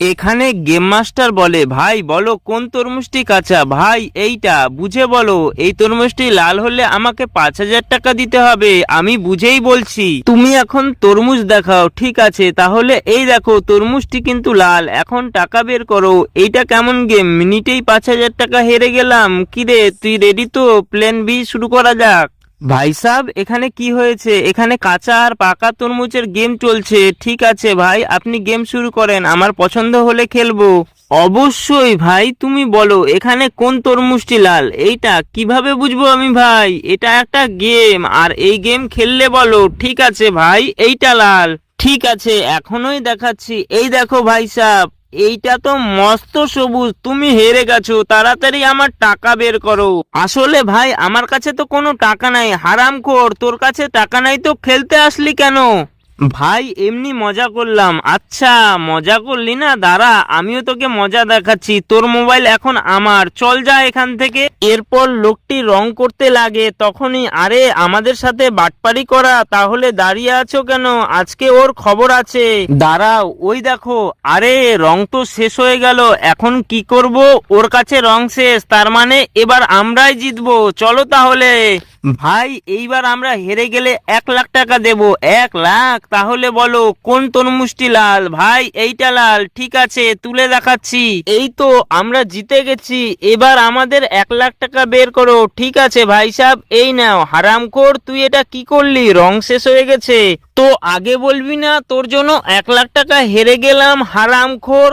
এখানে game master বলে, ভাই বলো কোন তরমুজটি কাঁচা। ভাই এইটা বুঝে বলো, এই তরমুজটি লাল হলে আমাকে 5,000 টাকা দিতে হবে, আমি বুঝেই বলছি। তুমি এখন তরমুজ দেখাও। ঠিক আছে, তাহলে এই দেখো তরমুজটি কিন্তু লাল, এখন টাকা বের করো। এইটা কেমন গেম, মিনিটেই 5,000 টাকা হেরে গেলাম। কিরে তুই রেডি তো? প্ল্যান বি শুরু করা যাক। ভাই সাব এখানে কি হয়েছে? এখানে কাঁচা আর পাকা তরমুজের গেম চলছে। ঠিক আছে ভাই, আপনি গেম শুরু করেন, আমার পছন্দ হলে খেলবো। অবশ্যই ভাই, তুমি বলো এখানে কোন তরমুজটি লাল। এইটা কিভাবে বুঝবো আমি ভাই? এটা একটা গেম, আর এই গেম খেললে বলো। ঠিক আছে ভাই, এইটা লাল। ঠিক আছে, এখনই দেখাচ্ছি। এই দেখো ভাই সাব, এইটা তো মস্ত সবুজ। তুমি হেরে গেছো, তাড়াতাড়ি আমার টাকা বের করো। আসলে ভাই আমার কাছে তো কোনো টাকা নাই। হারামখোর, তোর কাছে টাকা নাই তো খেলতে আসলি কেন? ভাই এমনি মজা করলাম। আচ্ছা মজা করলি না, দাঁড়া আমিও তোকে মজা দেখাচ্ছি। তোর মোবাইল এখন আমার, চল যা এখান থেকে। এরপর লোকটি রং করতে লাগে, তখনই আরে আমাদের সাথে বাটপারি করা, তাহলে দাঁড়িয়ে আছো কেন? আজকে ওর খবর আছে, দাঁড়াও। ওই দেখো, আরে রং তো শেষ হয়ে গেল, এখন কি করব? ওর কাছে রং শেষ, তার মানে এবার আমরাই জিতবো। চলো তাহলে। ভাই এইবার আমরা হেরে গেলে 1,00,000 টাকা দেব। 1,00,000? তাহলে বলো কোন তরমুজটি লাল? ভাই এইটা লাল। ঠিক আছে, তুলে দেখাচ্ছি। এই তো আমরা জিতে গেছি, এবার আমাদের 1,00,000 টাকা বের করো। ঠিক আছে ভাই সাহেব, এই নাও। হারামখোর, তুই এটা কি করলি? রং শেষ হয়ে গেছে তো আগে বলবি না? তোর জন্য 1,00,000 টাকা হেরে গেলাম, হারামখোর।